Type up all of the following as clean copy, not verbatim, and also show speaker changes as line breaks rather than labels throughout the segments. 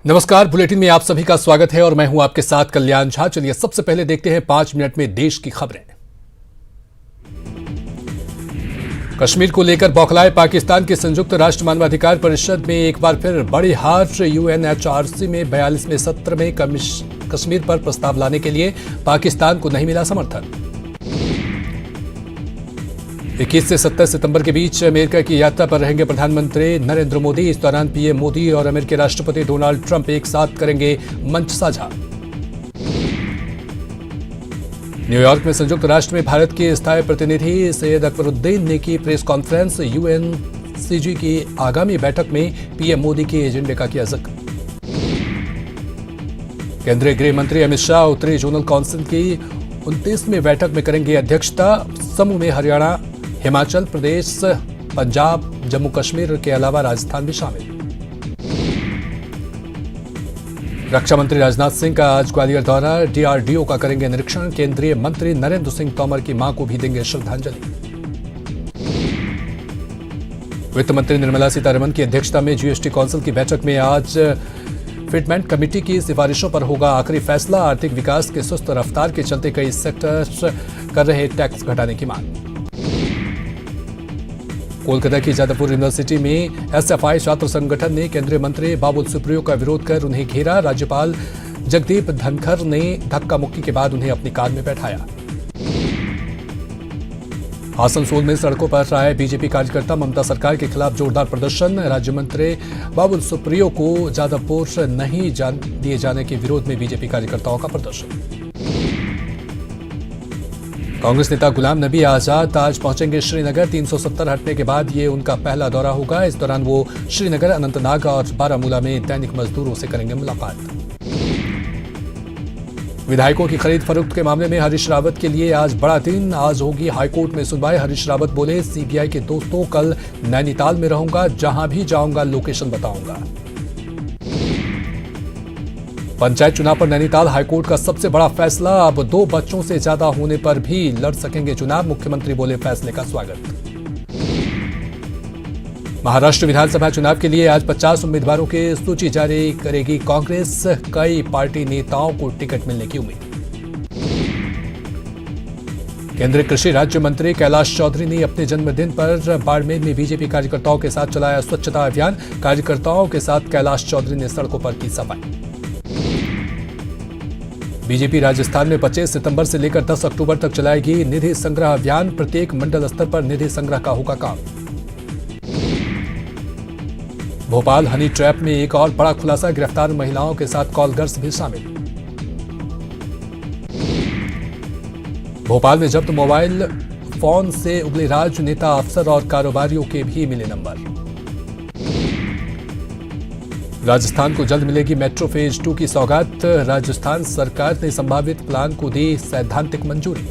नमस्कार, बुलेटिन में आप सभी का स्वागत है और मैं हूं आपके साथ कल्याण झा। चलिए सबसे पहले देखते हैं 5 मिनट में देश की खबरें। कश्मीर को लेकर बौखलाए पाकिस्तान की संयुक्त राष्ट्र मानवाधिकार परिषद में एक बार फिर बड़ी हार। यूएनएचआरसी में 42वें सत्र में कश्मीर पर प्रस्ताव लाने के लिए पाकिस्तान को नहीं मिला समर्थन। 21 से 27 सितंबर के बीच अमेरिका की यात्रा पर रहेंगे प्रधानमंत्री नरेंद्र मोदी। इस दौरान पीएम मोदी और अमेरिकी राष्ट्रपति डोनाल्ड ट्रंप एक साथ करेंगे मंच साझा। न्यूयॉर्क में संयुक्त राष्ट्र में भारत के स्थायी प्रतिनिधि सैयद अकबरुद्दीन ने की प्रेस कॉन्फ्रेंस। यूएनसीजी की आगामी बैठक में पीएम मोदी के एजेंडे का किया जिक्र। केंद्रीय गृह मंत्री अमित शाह उत्तरी जोनल काउंसिल की 29वीं बैठक में करेंगे अध्यक्षता। समूह में हरियाणा, हिमाचल प्रदेश, पंजाब, जम्मू कश्मीर के अलावा राजस्थान भी शामिल। रक्षा मंत्री राजनाथ सिंह का आज ग्वालियर दौरा। डीआरडीओ का करेंगे निरीक्षण। केंद्रीय मंत्री नरेंद्र सिंह तोमर की मां को भी देंगे श्रद्धांजलि। वित्त मंत्री निर्मला सीतारमण की अध्यक्षता में जीएसटी काउंसिल की बैठक में आज फिटमेंट कमेटी की सिफारिशों पर होगा आखिरी फैसला। आर्थिक विकास की सुस्त रफ्तार के चलते कई सेक्टर्स कर रहे टैक्स घटाने की मांग। कोलकाता की जादवपुर यूनिवर्सिटी में एसएफआई छात्र संगठन ने केंद्रीय मंत्री बाबुल सुप्रियो का विरोध कर उन्हें घेरा। राज्यपाल जगदीप धनखड़ ने धक्का मुक्की के बाद उन्हें अपनी कार में बैठाया। आसनसोल में सड़कों पर आए बीजेपी कार्यकर्ता ममता सरकार के खिलाफ जोरदार प्रदर्शन। राज्य मंत्री बाबुल सुप्रियो को जादवपुर नहीं दिए जाने के विरोध में बीजेपी कार्यकर्ताओं का प्रदर्शन। कांग्रेस नेता गुलाम नबी आजाद आज पहुंचेंगे श्रीनगर। 370 हटने के बाद ये उनका पहला दौरा होगा। इस दौरान वो श्रीनगर, अनंतनाग और बारामूला में दैनिक मजदूरों से करेंगे मुलाकात। विधायकों की खरीद फरोख्त के मामले में हरीश रावत के लिए आज बड़ा दिन। आज होगी हाईकोर्ट में सुनवाई। हरीश रावत बोले, सीबीआई के दोस्तों, कल नैनीताल में रहूंगा, जहां भी जाऊंगा लोकेशन बताऊंगा। पंचायत चुनाव पर नैनीताल हाईकोर्ट का सबसे बड़ा फैसला। अब 2 बच्चों से ज्यादा होने पर भी लड़ सकेंगे चुनाव। मुख्यमंत्री बोले, फैसले का स्वागत। महाराष्ट्र विधानसभा चुनाव के लिए आज 50 उम्मीदवारों की सूची जारी करेगी कांग्रेस। कई पार्टी नेताओं को टिकट मिलने की उम्मीद। केंद्रीय कृषि राज्य मंत्री कैलाश चौधरी ने अपने जन्मदिन पर बाड़मेर में बीजेपी कार्यकर्ताओं के साथ चलाया स्वच्छता अभियान। कार्यकर्ताओं के साथ कैलाश चौधरी ने सड़कों पर की सफाई। बीजेपी राजस्थान में 25 सितंबर से लेकर 10 अक्टूबर तक चलाएगी निधि संग्रह अभियान। प्रत्येक मंडल स्तर पर निधि संग्रह का होगा काम। भोपाल हनी ट्रैप में एक और बड़ा खुलासा। गिरफ्तार महिलाओं के साथ कॉलगर्ल्स भी शामिल। भोपाल में जब्त मोबाइल फोन से उगले राज, नेता, अफसर और कारोबारियों के भी मिले नंबर। राजस्थान को जल्द मिलेगी मेट्रो फेज 2 की सौगात। राजस्थान सरकार ने संभावित प्लान को दी सैद्धांतिक मंजूरी।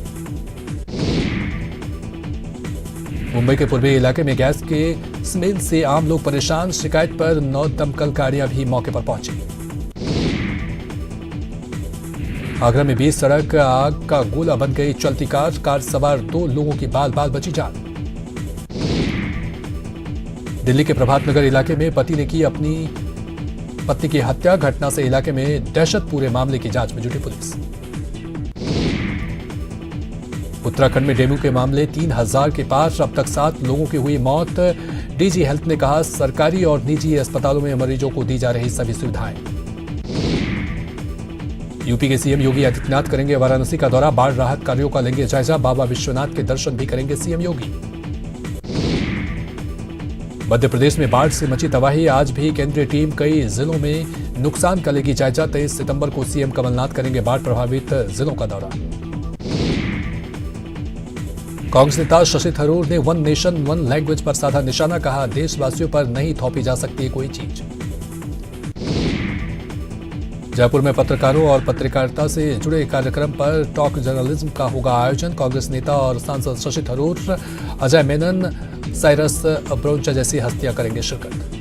मुंबई के पूर्वी इलाके में गैस के स्मेल से आम लोग परेशान। शिकायत पर 9 दमकल गाड़ियां भी मौके पर पहुंची। आगरा में 20 सड़क आग का गोला बन गई चलती कार। कार सवार 2 लोगों की बाल बाल बची जान। दिल्ली के प्रभात नगर इलाके में पति ने की अपनी पत्नी की हत्या। घटना से इलाके में दहशत। पूरे मामले की जांच में जुटी पुलिस। उत्तराखंड में डेंगू के मामले 3000 के पार। अब तक 7 लोगों की हुई मौत। डीजी हेल्थ ने कहा, सरकारी और निजी अस्पतालों में मरीजों को दी जा रही सभी सुविधाएं। यूपी के सीएम योगी आदित्यनाथ करेंगे वाराणसी का दौरा। बाढ़ राहत कार्यों का लेंगे जायजा। बाबा विश्वनाथ के दर्शन भी करेंगे सीएम योगी। मध्य प्रदेश में बाढ़ से मची तबाही। आज भी केंद्रीय टीम कई जिलों में नुकसान का लेगी जायजा। 23 सितंबर को सीएम कमलनाथ करेंगे बाढ़ प्रभावित जिलों का दौरा। कांग्रेस नेता शशि थरूर ने वन नेशन वन लैंग्वेज पर साधा निशाना। कहा, देशवासियों पर नहीं थोपी जा सकती कोई चीज। जयपुर में पत्रकारों और पत्रकारिता से जुड़े कार्यक्रम पर टॉक जर्नलिज्म का होगा आयोजन। कांग्रेस नेता और सांसद शशि थरूर, अजय मेनन, साइरस ब्रोंचा जैसी हस्तियां करेंगे शिरकत।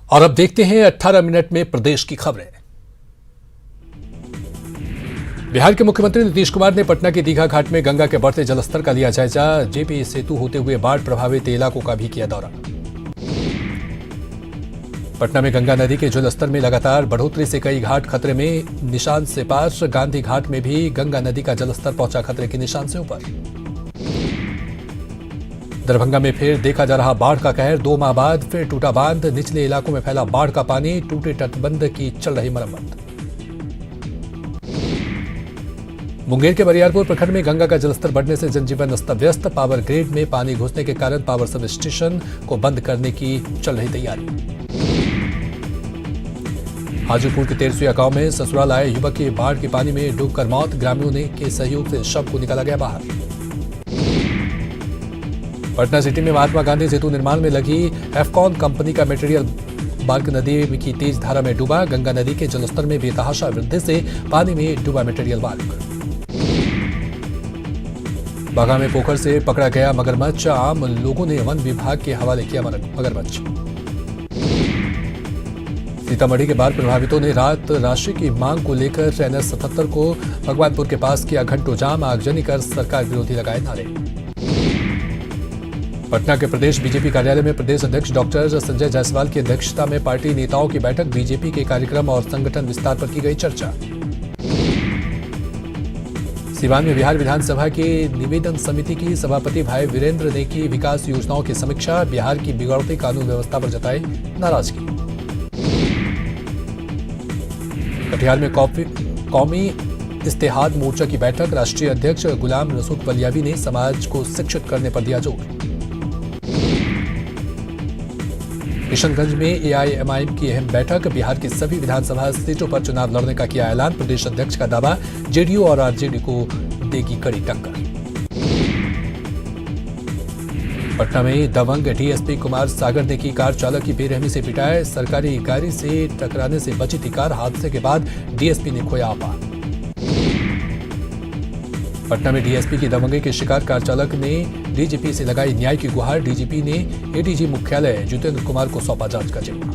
और अब देखते हैं 18 मिनट में प्रदेश की खबरें। बिहार के मुख्यमंत्री नीतीश कुमार ने पटना के दीघा घाट में गंगा के बढ़ते जलस्तर का लिया जायजा। जेपी सेतु होते हुए बाढ़ प्रभावित इलाकों का भी किया दौरा। पटना में गंगा नदी के जलस्तर में लगातार बढ़ोतरी से कई घाट खतरे में, निशान से पार। गांधी घाट में भी गंगा नदी का जलस्तर पहुंचा खतरे के निशान से ऊपर। दरभंगा में फिर देखा जा रहा बाढ़ का कहर। 2 माह बाद फिर टूटा बांध, निचले इलाकों में फैला बाढ़ का पानी, टूटे तटबंध की चल रही मरम्मत। मुंगेर के बरियारपुर प्रखंड में गंगा का जलस्तर बढ़ने से जनजीवन अस्त व्यस्त। पावर ग्रिड में पानी घुसने के कारण पावर सब स्टेशन को बंद करने की चल रही तैयारी। हाजीपुर के तेरसिया गांव में ससुराल आए युवक की बाढ़ के पानी में डूबकर मौत। ग्रामीणों के सहयोग से शव को निकाला गया बाहर। पटना सिटी में महात्मा गांधी सेतु निर्माण में लगी एफकॉन कंपनी का मटेरियल बाल्क नदी की तेज धारा में डूबा। गंगा नदी के जलस्तर में बेतहाशा वृद्धि से पानी में डूबा मटेरियल बाल्क। बाघा में पोखर से पकड़ा गया मगरमच्छ। आम लोगों ने वन विभाग के हवाले किया मगरमच्छ। सीतामढ़ी के बाढ़ प्रभावितों ने रात राशि की मांग को लेकर NH 77 को भगवानपुर के पास किया घंटों जाम। आगजनी कर सरकार विरोधी लगाए नारे। पटना के प्रदेश बीजेपी कार्यालय में प्रदेश अध्यक्ष डॉक्टर संजय जायसवाल की अध्यक्षता में पार्टी नेताओं की बैठक। बीजेपी के कार्यक्रम और संगठन विस्तार पर की गई चर्चा। सिवान में बिहार विधानसभा की निवेदन समिति की सभापति भाई वीरेंद्र ने की विकास योजनाओं की समीक्षा। बिहार की बिगड़ती कानून व्यवस्था पर जताई नाराजगी। कटिहार में कौमी इत्तेहाद मोर्चा की बैठक। राष्ट्रीय अध्यक्ष गुलाम रसूख बलियावी ने समाज को शिक्षित करने पर दिया जोर। किशनगंज में AIMIM की अहम बैठक। बिहार की सभी विधानसभा सीटों पर चुनाव लड़ने का किया ऐलान। प्रदेश अध्यक्ष का दावा, जेडीयू और आरजेडी को देगी कड़ी टक्कर। पटना में दबंग डीएसपी कुमार सागर ने की कार चालक की बेरहमी से पिटाई। सरकारी गाड़ी से टकराने से बची थी कार। हादसे के बाद डीएसपी ने खोया आपा। पटना में डीएसपी की दबंगी के शिकार कार चालक ने डीजीपी से लगाई न्याय की गुहार। डीजीपी ने एडीजी मुख्यालय जितेंद्र कुमार को सौंपा जांच का जिम्मा।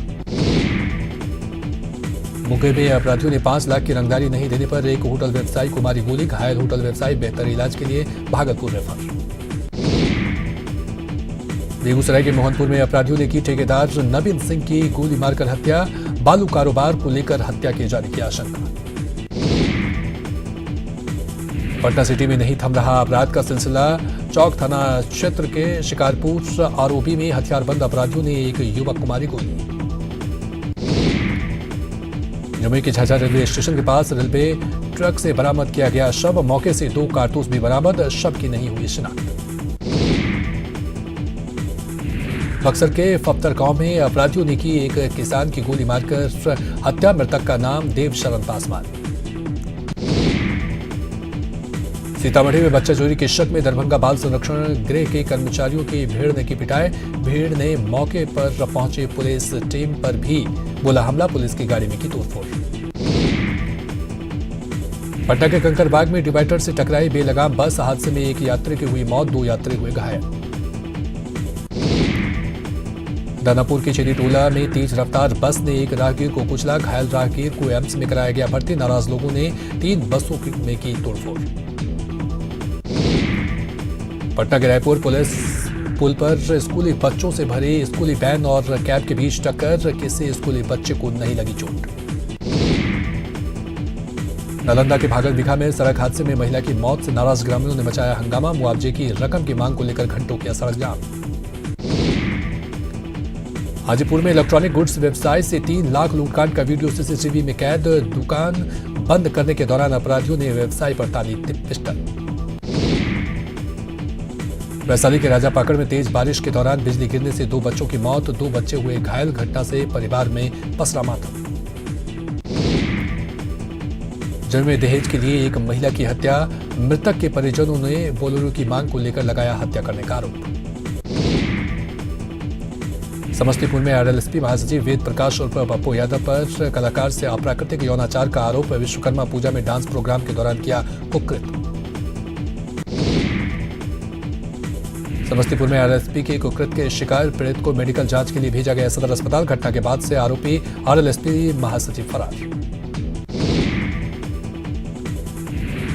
मुंगेर में अपराधियों ने 5 लाख की रंगदारी नहीं देने पर एक होटल व्यवसायी को मारी गोली। घायल होटल व्यवसायी बेहतर इलाज के लिए भागलपुर रेफर। बेगूसराय के मोहनपुर में अपराधियों ने की ठेकेदार नवीन सिंह की गोली मारकर हत्या। बालू कारोबार को लेकर हत्या की जा रही आशंका। पटना सिटी में नहीं थम रहा अपराध का सिलसिला। चौक थाना क्षेत्र के शिकारपुर आरओबी में हथियारबंद अपराधियों ने एक युवक को मारी गोली। जमुई के झाझा रेलवे स्टेशन के पास रेलवे ट्रक से बरामद किया गया शव। मौके से 2 कारतूस भी बरामद। शव की नहीं हुई शिनाख्त। बक्सर के फफ्तर गांव में अपराधियों ने की एक किसान की गोली मारकर हत्या। मृतक का नाम देव शरण पासवान। सीतामढ़ी में बच्चा चोरी के शक में दरभंगा बाल संरक्षण गृह के कर्मचारियों की भीड़ ने की पिटाई। भीड़ ने मौके पर पहुंचे पुलिस टीम पर भी बोला हमला। पुलिस की गाड़ी में की तोड़फोड़। पटना के कंकरबाग में डिवाइडर से टकराई बेलगाम बस। हादसे में एक यात्री की हुई मौत, 2 यात्री हुए घायल। दानापुर के चेरी टोला में तेज रफ्तार बस ने एक राहगीर को कुचला। घायल राहगीर को एम्स में कराया गया भर्ती। नाराज लोगों ने 3 बसों में की तोड़फोड़। पटना के रायपुर पुलिस पुल पर स्कूली बच्चों से भरे स्कूली वैन और कैब के बीच टक्कर। किसी स्कूली बच्चे को नहीं लगी चोट। नालंदा के भागल बिघा में सड़क हादसे में महिला की मौत से नाराज ग्रामीणों ने मचाया हंगामा। मुआवजे की रकम की मांग को लेकर घंटों किया सड़क जाम। हाजीपुर में इलेक्ट्रॉनिक गुड्स व्यवसाय से 3 लाख लूटकांड का वीडियो सीसीटीवी में कैद। दुकान बंद करने के दौरान अपराधियों ने व्यवसायी पर ताली पिस्टल। वैशाली के राजापाकड़ में तेज बारिश के दौरान बिजली गिरने से 2 बच्चों की मौत, 2 बच्चे हुए घायल। घटना से परिवार में पसरा मातम। जमुई में दहेज के लिए एक महिला की हत्या। मृतक के परिजनों ने बोलेरो की मांग को लेकर लगाया हत्या करने का आरोप। समस्तीपुर में आरएलएसपी महासचिव वेद प्रकाश उर्फ पप्पू यादव पर कलाकार से अप्राकृतिक यौनाचार का आरोप। विश्वकर्मा पूजा में डांस प्रोग्राम के दौरान किया कुकृत्य। समस्तीपुर में आरएलएसपी के कुकृत्य के शिकार पीड़ित को मेडिकल जांच के लिए भेजा गया सदर अस्पताल। घटना के बाद से आरोपी आरएलएसपी महासचिव फरार।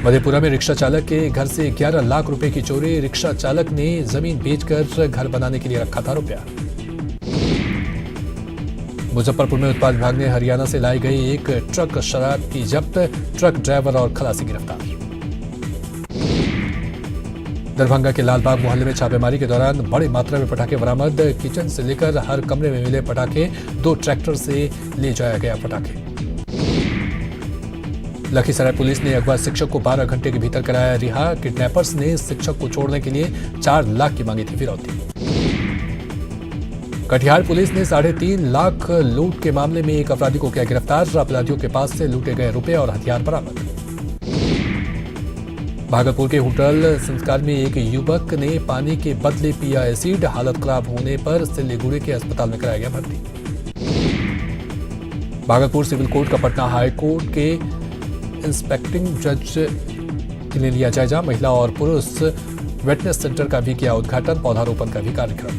मधेपुरा में रिक्शा चालक के घर से 11 लाख रुपए की चोरी। रिक्शा चालक ने जमीन बेचकर घर बनाने के लिए रखा था रुपया। मुजफ्फरपुर में उत्पाद विभाग ने हरियाणा से लाई गई एक ट्रक शराब की जब्त। ट्रक ड्राइवर और खलासी गिरफ्तार। दरभंगा के लालबाग मोहल्ले में छापेमारी के दौरान बड़ी मात्रा में पटाखे बरामद। किचन से लेकर हर कमरे में मिले पटाखे। 2 ट्रैक्टर से ले जाया गया पटाखे। लखीसराय पुलिस ने अगवा शिक्षक को 12 घंटे के भीतर कराया रिहा। किडनैपर्स ने शिक्षक को छोड़ने के लिए 4 लाख की मांगी थी फिरौती। कटिहार पुलिस ने 3.5 लाख लूट के मामले में एक अपराधी को किया गिरफ्तार। अपराधियों के पास से लूटे गए रुपए और हथियार बरामद। भागलपुर के होटल संस्कार में एक युवक ने पानी के बदले पिया एसिड। हालत खराब होने पर सिल्लीगुड़ी के अस्पताल में कराया गया भर्ती। भागलपुर सिविल कोर्ट का पटना हाई कोर्ट के इंस्पेक्टिंग जज ने लिया जायजा। महिला और पुरुष वेटनेस सेंटर का भी किया उद्घाटन। पौधारोपण का भी कार्यक्रम।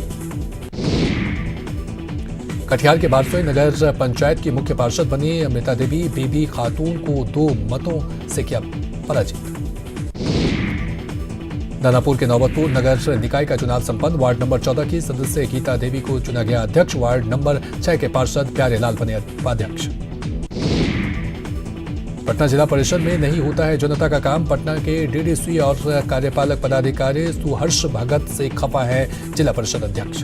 कटिहार के बारसोई नगर पंचायत की मुख्य पार्षद बनी अमृता देवी। बीबी खातून को 2 मतों से किया पराजित। दानापुर के नौबतपुर नगर निकाय का चुनाव संपन्न। वार्ड नंबर 14 की सदस्य गीता देवी को चुना गया अध्यक्ष। वार्ड नंबर 6 के पार्षद प्यारेलाल बने उपाध्यक्ष। पटना जिला परिषद में नहीं होता है जनता का काम। पटना के डीडीसी और कार्यपालक पदाधिकारी सुहर्ष भगत से खफा है जिला परिषद अध्यक्ष।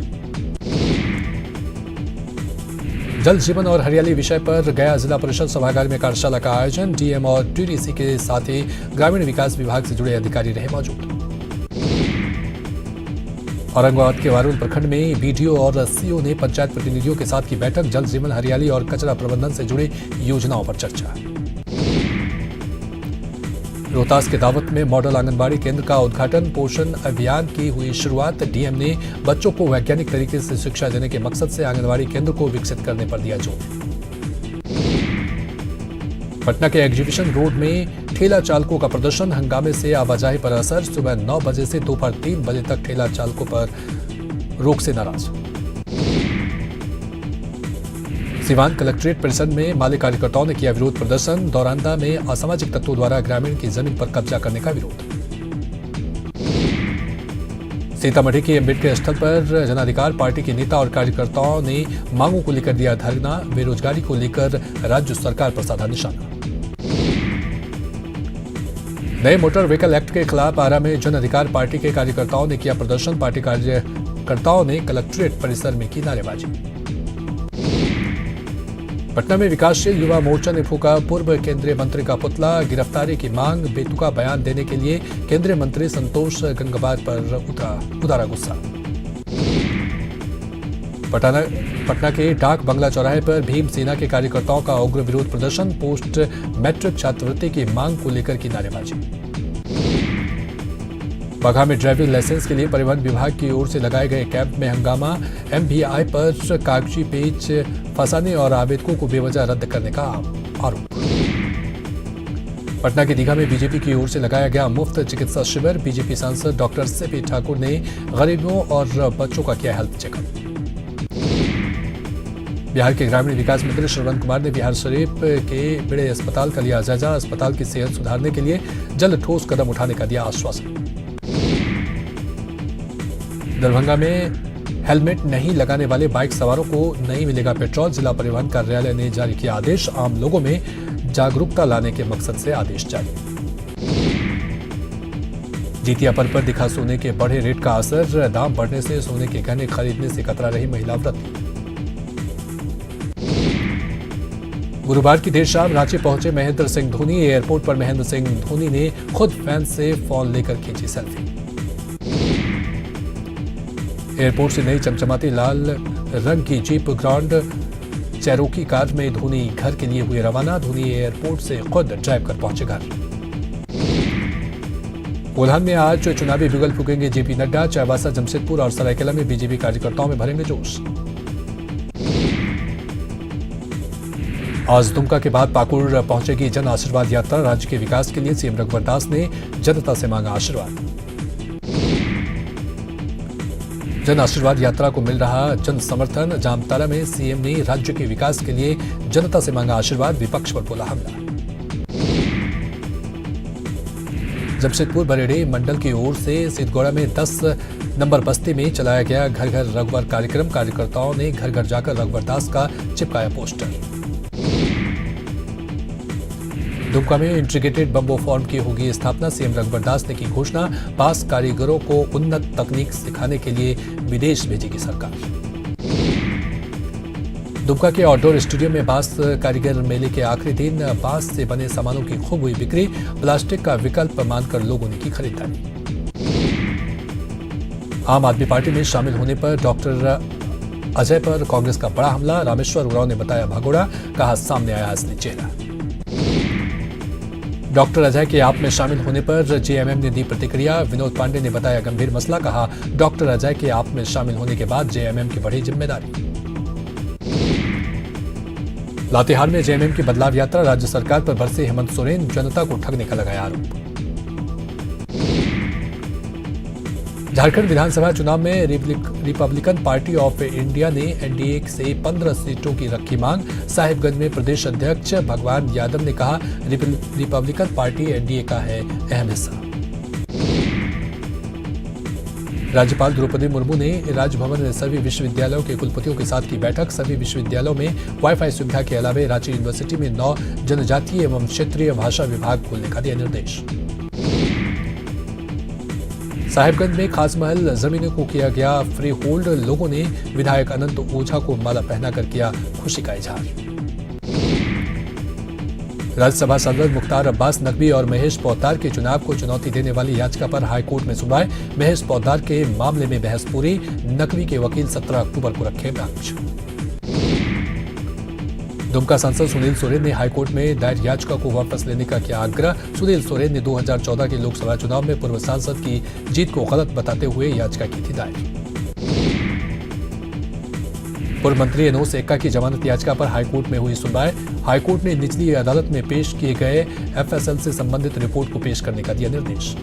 जल जीवन और हरियाली विषय पर गया जिला परिषद सभागार में कार्यशाला का आयोजन। डीएम और डीडीसी के साथ ही ग्रामीण विकास विभाग से जुड़े अधिकारी रहे मौजूद। औरंगाबाद के वारुल प्रखंड में बीडीओ और सीओ ने पंचायत प्रतिनिधियों के साथ की बैठक। जल जीवन हरियाली और कचरा प्रबंधन से जुड़ी योजनाओं पर चर्चा। रोहतास के दावत में मॉडल आंगनबाड़ी केंद्र का उद्घाटन। पोषण अभियान की हुई शुरुआत। डीएम ने बच्चों को वैज्ञानिक तरीके से शिक्षा देने के मकसद से आंगनबाड़ी केंद्र को विकसित करने पर दिया जोर। पटना के एग्जीबिशन रोड में ठेला चालकों का प्रदर्शन। हंगामे से आवाजाही पर असर। सुबह 9 बजे से दोपहर 3 बजे तक ठेला चालकों पर रोक से नाराज। सीवान कलेक्ट्रेट परिसर में माले कार्यकर्ताओं ने किया विरोध प्रदर्शन। दौरानदा में असामाजिक तत्वों द्वारा ग्रामीण की जमीन पर कब्जा करने का विरोध। सीतामढ़ी के अम्बेडकर स्थल पर जन अधिकार पार्टी के नेता और कार्यकर्ताओं ने मांगों को लेकर दिया धरना। बेरोजगारी को लेकर राज्य सरकार पर साधा निशाना। नए मोटर व्हीकल एक्ट के खिलाफ आरा में जन अधिकार पार्टी के कार्यकर्ताओं ने किया प्रदर्शन। पार्टी कार्यकर्ताओं ने कलेक्ट्रेट परिसर में की नारेबाजी। पटना में विकासशील युवा मोर्चा ने फूका पूर्व केंद्रीय मंत्री का पुतला। गिरफ्तारी की मांग। बेतुका बयान देने के लिए केंद्रीय मंत्री संतोष गंगवार पर उतारा गुस्सा। पटना के डाक बंगला चौराहे पर भीम सेना के कार्यकर्ताओं का उग्र विरोध प्रदर्शन। पोस्ट मैट्रिक छात्रवृत्ति की मांग को लेकर की नारेबाजी। बगहा में ड्राइविंग लाइसेंस के लिए परिवहन विभाग की ओर से लगाए गए कैंप में हंगामा। एमवीआई पर कागजी पेज फंसाने और आवेदकों को बेवजह रद्द करने का आरोप। पटना के दीघा में बीजेपी की ओर से लगाया गया मुफ्त चिकित्सा शिविर। बीजेपी सांसद डॉक्टर सीपी ठाकुर ने गरीबों और बच्चों का किया हेल्थ चेकअप। बिहार के ग्रामीण विकास मंत्री श्रवण कुमार ने बिहार शरीफ के बड़े अस्पताल का लिया जायजा। अस्पताल की सेहत सुधारने के लिए जल्द ठोस कदम उठाने का दिया आश्वासन। दरभंगा में हेलमेट नहीं लगाने वाले बाइक सवारों को नहीं मिलेगा पेट्रोल। जिला परिवहन कार्यालय ने जारी किया आदेश। आम लोगों में जागरूकता लाने के मकसद से आदेश जारी। जीतिया पर्व पर दिखा सोने के बढ़े रेट का असर। दाम बढ़ने से सोने के गहने खरीदने से कतरा रही महिला व्रती। गुरुवार की देर शाम रांची पहुंचे महेंद्र सिंह धोनी। एयरपोर्ट पर महेंद्र सिंह धोनी ने खुद फैंस से फोन लेकर खींची सेल्फी। एयरपोर्ट से नई चमचमाती लाल रंग की जीप ग्रांड चेरोकी कार में धोनी घर के लिए हुए रवाना। धोनी एयरपोर्ट से खुद ड्राइव कर पहुंचे घर। कोल्हान में आज चुनावी बिगुल फूकेंगे जेपी नड्डा। चाईबासा, जमशेदपुर और सरायकेला में बीजेपी कार्यकर्ताओं में भरेंगे जोश। आज दुमका के बाद पाकुड़ पहुंचेगी जन आशीर्वाद यात्रा। राज्य के विकास के लिए सीएम रघुवर दास ने जनता से मांगा आशीर्वाद। जन आशीर्वाद यात्रा को मिल रहा जन समर्थन। जामताड़ा में सीएम ने राज्य के विकास के लिए जनता से मांगा आशीर्वाद। विपक्ष पर बोला हमला। जमशेदपुर बरेड़ी मंडल की ओर से सिद्धगौड़ा में 10 नंबर बस्ती में चलाया गया घर घर रघुवर कार्यक्रम। कार्यकर्ताओं ने घर घर जाकर रघुवर दास का चिपकाया पोस्टर। दुमका में इंटीग्रेटेड बम्बो फॉर्म की होगी स्थापना। सीएम रघुवर दास ने की घोषणा। पास कारीगरों को उन्नत तकनीक सिखाने के लिए विदेश भेजेगी सरकार। दुमका के आउटडोर स्टेडियम में बांस कारीगर मेले के आखिरी दिन बांस से बने सामानों की खूब हुई बिक्री। प्लास्टिक का विकल्प मानकर लोगों ने की खरीदारी। आम आदमी पार्टी में शामिल होने पर डॉक्टर अजय पर कांग्रेस का बड़ा हमला। रामेश्वर उरांव ने बताया भगोड़ा, कहा सामने आया असली चेहरा। डॉक्टर अजय के आप में शामिल होने पर जेएमएम ने दी प्रतिक्रिया। विनोद पांडे ने बताया गंभीर मसला, कहा डॉक्टर अजय के आप में शामिल होने के बाद जेएमएम की बढ़ी जिम्मेदारी। लातेहार में जेएमएम की बदलाव यात्रा। राज्य सरकार पर बरसे हेमंत सोरेन, जनता को ठगने का लगाया आरोप। झारखंड विधानसभा चुनाव में रिपब्लिकन पार्टी ऑफ इंडिया ने एनडीए से 15 सीटों की रखी मांग। साहिबगंज में प्रदेश अध्यक्ष भगवान यादव ने कहा रिपब्लिकन पार्टी एनडीए का है अहम हिस्सा। राज्यपाल द्रौपदी मुर्मू ने राजभवन में सभी विश्वविद्यालयों के कुलपतियों के साथ की बैठक। सभी विश्वविद्यालयों में वाईफाई सुविधा के अलावा रांची यूनिवर्सिटी में 9 जनजातीय एवं क्षेत्रीय भाषा विभाग खोलने का दिया निर्देश। साहिबगंज में खास महल जमीनों को किया गया फ्री होल्ड। लोगों ने विधायक अनंत ओझा को माला पहनाकर किया खुशी का इजहार। राज्यसभा सांसद मुख्तार अब्बास नकवी और महेश पोद्दार के चुनाव को चुनौती देने वाली याचिका पर हाईकोर्ट में सुनवाई। महेश पोद्दार के मामले में बहस पूरी। नकवी के वकील 17 अक्टूबर को रखे बेंच। दुमका सांसद सुनील सोरेन ने हाईकोर्ट में दायर याचिका को वापस लेने का किया आग्रह। सुनील सोरेन ने 2014 के लोकसभा चुनाव में पूर्व सांसद की जीत को गलत बताते हुए याचिका की थी दायर। पूर्व मंत्री एनोस एक्का की जमानत याचिका पर हाईकोर्ट में हुई सुनवाई। हाईकोर्ट ने निचली अदालत में पेश किए गए एफएसएल से संबंधित रिपोर्ट को पेश करने का दिया निर्देश।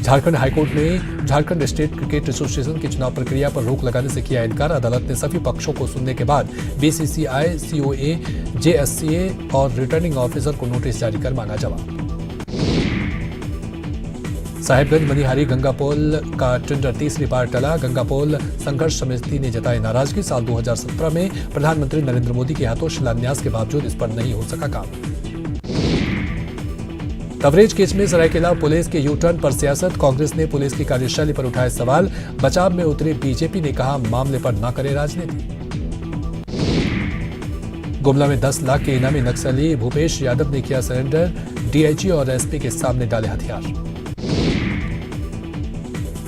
झारखंड हाईकोर्ट ने झारखंड स्टेट क्रिकेट एसोसिएशन की चुनाव प्रक्रिया पर रोक लगाने से किया इनकार। अदालत ने सभी पक्षों को सुनने के बाद बीसीसीआई, सीओए, जेएससीए और रिटर्निंग ऑफिसर को नोटिस जारी कर मांगा जवाब। साहिबगंज मनिहारी गंगापोल का टेंडर तीसरी बार टला। गंगापोल संघर्ष समिति ने जताई नाराजगी। साल 2017 में प्रधानमंत्री नरेंद्र मोदी के हाथों शिलान्यास के बावजूद इस पर नहीं हो सका काम। कवरेज केस में सरायकेला पुलिस के यू टर्न पर सियासत। कांग्रेस ने पुलिस की कार्यशैली पर उठाए सवाल। बचाव में उतरी बीजेपी ने कहा मामले पर न करे राजनीति। गुमला में 10 लाख के इनामी नक्सली भूपेश यादव ने किया सरेंडर। डीआईजी और एसपी के सामने डाले हथियार।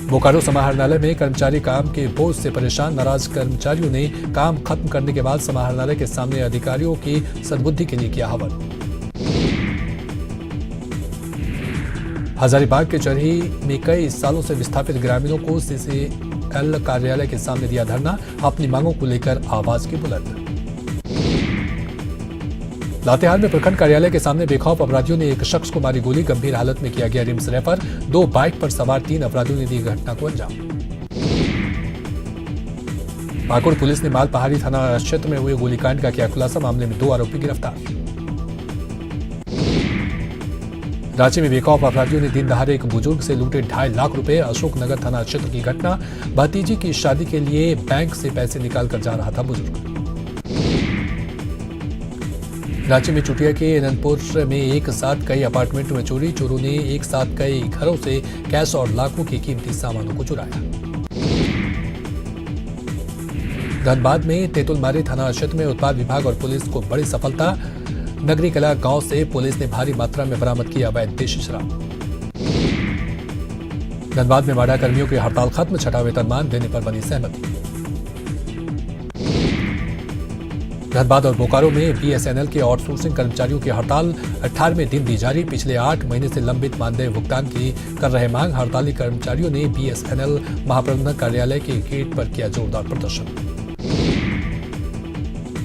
बोकारो समाहरणालय में कर्मचारी काम के बोझ से परेशान। नाराज कर्मचारियों ने काम खत्म करने के बाद समाहरणालय के सामने अधिकारियों की सद्बुद्धि के लिए किया हवन। हजारीबाग के चरही में कई सालों से विस्थापित ग्रामीणों को सीसीएल कार्यालय के सामने दिया धरना। अपनी मांगों को लेकर आवाज की बुलंद। लातेहार में प्रखंड कार्यालय के सामने बेखौफ अपराधियों ने एक शख्स को मारी गोली। गंभीर हालत में किया गया रिम्स रेफर। 2 बाइक पर सवार 3 अपराधियों ने दी घटना को अंजाम। पाकुड़ पुलिस ने माल पहाड़ी थाना क्षेत्र में हुए गोलीकांड का किया खुलासा। मामले में 2 आरोपी गिरफ्तार। रांची में बेखौफ अपराधियों ने दिन दहाड़े एक बुजुर्ग से लूटे 2.5 लाख रुपए। अशोकनगर थाना क्षेत्र की घटना। भतीजी की शादी के लिए बैंक से पैसे निकालकर जा रहा था बुजुर्ग। रांची में चुटिया के अनंतपुर में एक साथ कई अपार्टमेंट में चोरी। चोरों ने एक साथ कई घरों से कैश और लाखों के कीमती सामानों को चुराया। धनबाद में तेतुलमारी थाना क्षेत्र में उत्पाद विभाग और पुलिस को बड़ी सफलता। नगरी कला गांव से पुलिस ने भारी मात्रा में बरामद किया अवैध देशी शराब। धनबाद में वाडा कर्मियों की हड़ताल खत्म। 6वां वेतनमान देने पर बनी सहमति। धनबाद और बोकारो में बीएसएनएल के आउटसोर्सिंग कर्मचारियों की हड़ताल 18वें दिन दी जारी। पिछले 8 महीने से लंबित मानदेय भुगतान की कर रहे मांग। हड़ताली कर्मचारियों ने बीएसएनएल महाप्रबंधक कार्यालय के गेट पर किया जोरदार प्रदर्शन।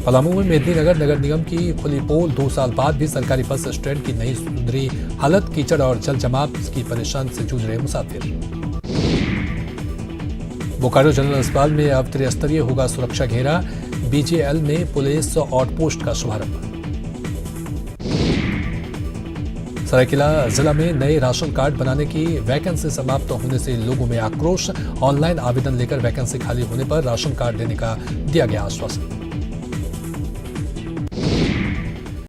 पलामू में मेदिनीनगर नगर निगम की खुली पोल। 2 साल बाद भी सरकारी बस स्टैंड की नहीं सुधरी हालत। कीचड़ और जल जमाव की परेशानी से जूझ रहे मुसाफिर। बोकारो जनरल अस्पताल में अब त्रिस्तरीय होगा सुरक्षा घेरा। बीजेएल में पुलिस आउटपोस्ट का शुभारंभ। सरायकेला जिला में नए राशन कार्ड बनाने की वैकेंसी समाप्त होने से लोगों में आक्रोश। ऑनलाइन आवेदन लेकर वैकेंसी खाली होने पर राशन कार्ड देने का दिया गया आश्वासन।